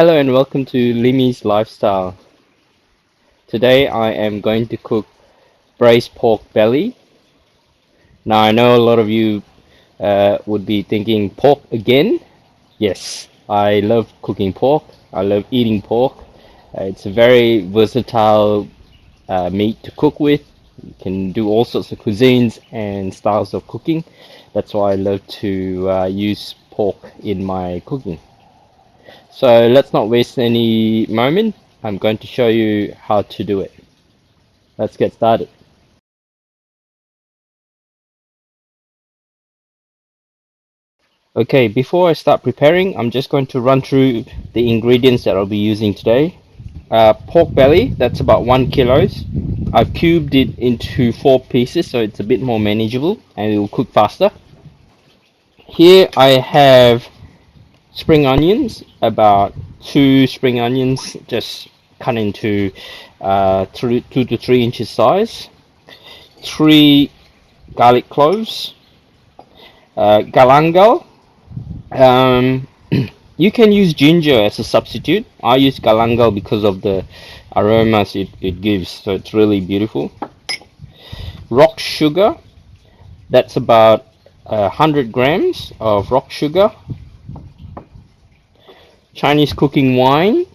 Hello and welcome to Limmies Lifestyle. Today I am going to cook braised pork belly. Now I know a lot of you would be thinking pork again. Yes, I love cooking pork. I love eating pork. It's a very versatile meat to cook with. You can do all sorts of cuisines and styles of cooking. That's why I love to use pork in my cooking. So let's not waste any moment. I'm going to show you how to do it. Let's get started. Okay, before I start preparing, I'm just going to run through the ingredients that I'll be using today. Pork belly, that's about 1 kilos. I've cubed it into 4 pieces so it's a bit more manageable and it will cook faster. Here I have spring onions, about 2 spring onions, just cut into 2 to 3 inches size. 3 garlic cloves, galangal. Um, you can use ginger as a substitute. I use galangal because of the aromas it gives, so it's really beautiful. Rock sugar, that's about 100 grams of rock sugar. Chinese cooking wine,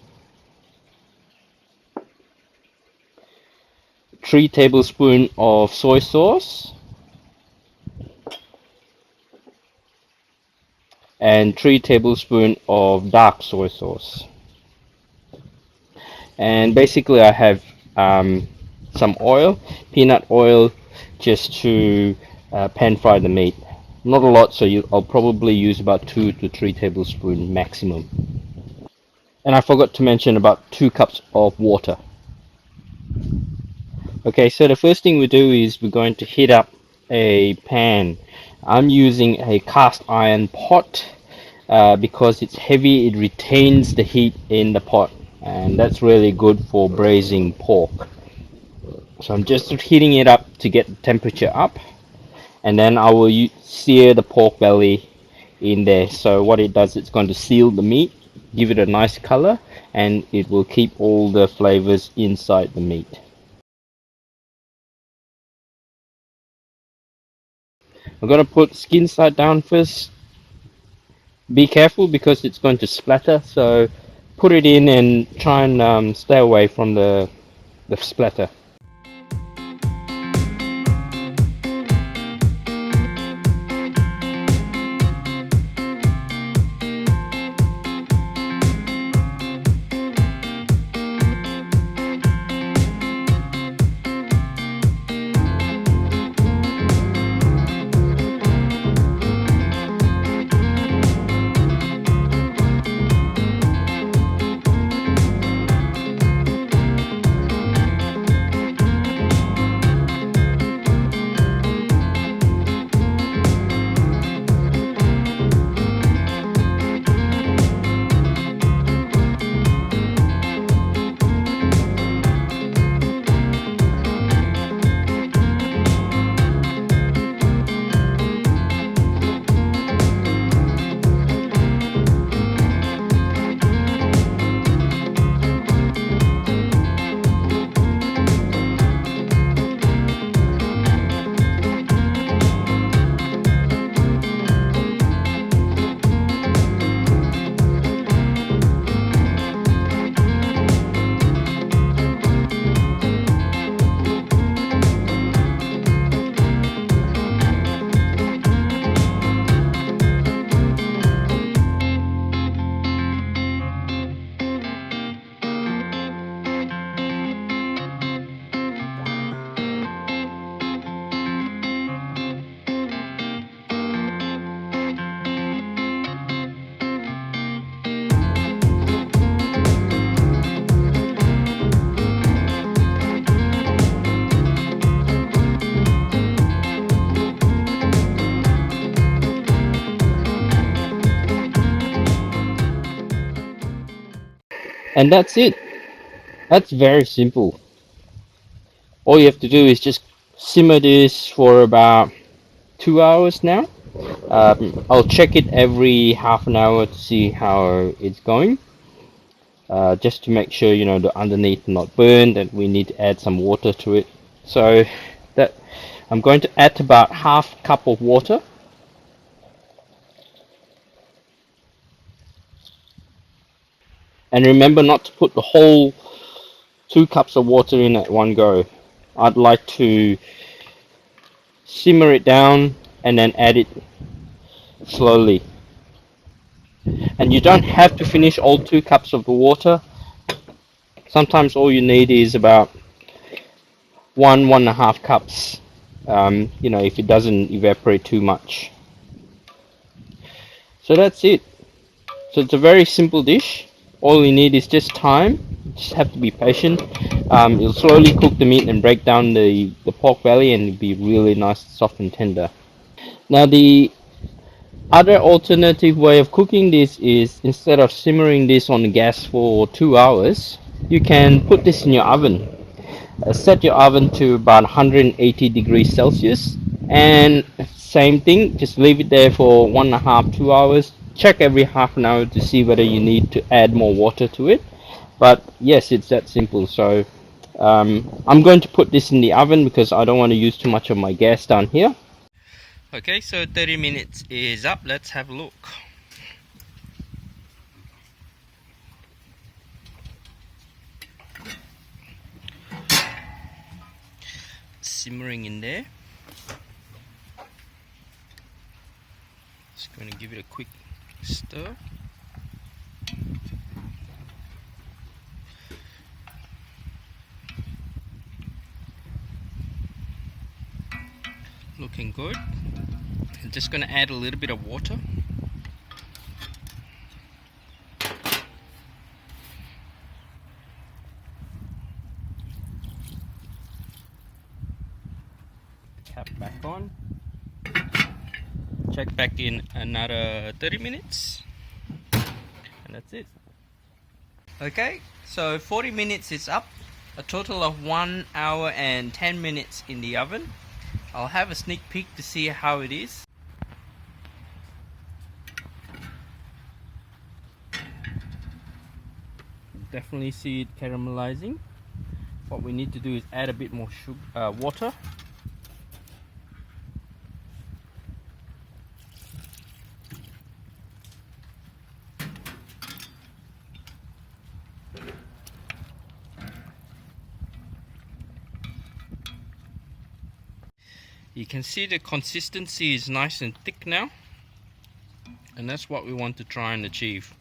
3 tablespoons of soy sauce, and 3 tablespoons of dark soy sauce. And basically I have some oil, peanut oil, just to pan fry the meat. Not a lot, so I'll probably use about 2 to 3 tablespoons maximum. And I forgot to mention about 2 cups of water. Okay, so the first thing we do is we're going to heat up a pan. I'm using a cast iron pot because it's heavy, it retains the heat in the pot, and that's really good for braising pork. So I'm just heating it up to get the temperature up, and then I will sear the pork belly in there. So what it does, it's going to seal the meat, give it a nice color, and it will keep all the flavors inside the meat. I'm going to put skin side down first. Be careful because it's going to splatter, so put it in and try and stay away from the splatter. And that's it. That's very simple. All you have to do is just simmer this for about 2 hours now. I'll check it every half an hour to see how it's going. just to make sure the underneath not burned, and we need to add some water to it. So that I'm going to add about half cup of water. And remember not to put the whole 2 cups of water in at one go. I'd like to simmer it down and then add it slowly. And you don't have to finish all 2 cups of the water. Sometimes all you need is about 1.5 cups, if it doesn't evaporate too much. So that's it. So it's a very simple dish. All you need is just time. Just have to be patient. You'll slowly cook the meat and break down the pork belly, and it'll be really nice, soft and tender. Now the other alternative way of cooking this is, instead of simmering this on the gas for 2 hours, you can put this in your oven. Set your oven to about 180 degrees Celsius, and same thing, just leave it there for 1.5 2 hours. Check every half an hour to see whether you need to add more water to it. But yes, it's that simple. So I'm going to put this in the oven because I don't want to use too much of my gas down here. Okay, so 30 minutes is up. Let's have a look. Simmering in there. Just going to give it a quick stir. Looking good. I'm just going to add a little bit of water. Cap back on. Check back in another 30 minutes. And that's it. Okay, so 40 minutes is up. A total of 1 hour and 10 minutes in the oven. I'll have a sneak peek to see how it is. Definitely see it caramelizing. What we need to do is add a bit more water. You can see the consistency is nice and thick now, and that's what we want to try and achieve.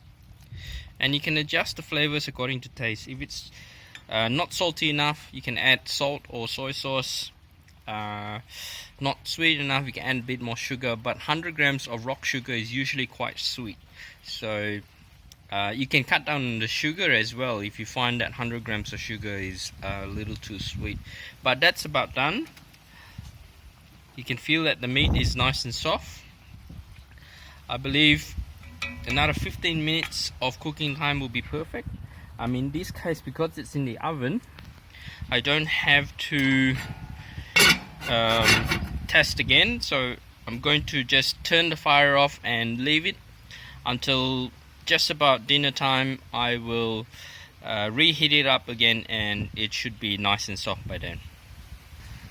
And you can adjust the flavors according to taste. If it's not salty enough, you can add salt or soy sauce. Not sweet enough, you can add a bit more sugar, but 100 grams of rock sugar is usually quite sweet. So you can cut down on the sugar as well if you find that 100 grams of sugar is a little too sweet. But that's about done. You can feel that the meat is nice and soft. I believe another 15 minutes of cooking time will be perfect. In this case, because it's in the oven, I don't have to test again. So I'm going to just turn the fire off and leave it until just about dinner time. I will reheat it up again, and it should be nice and soft by then.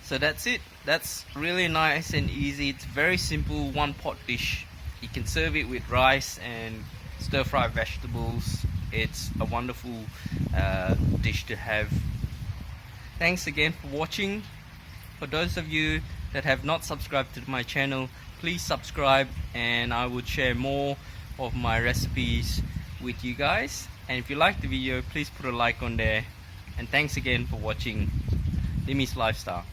So that's it. That's really nice and easy. It's very simple, one pot dish. You can serve it with rice and stir-fried vegetables. It's a wonderful dish to have. Thanks again for watching. For those of you that have not subscribed to my channel, please subscribe, and I would share more of my recipes with you guys. And if you like the video, please put a like on there. And thanks again for watching Limmies Lifestyle.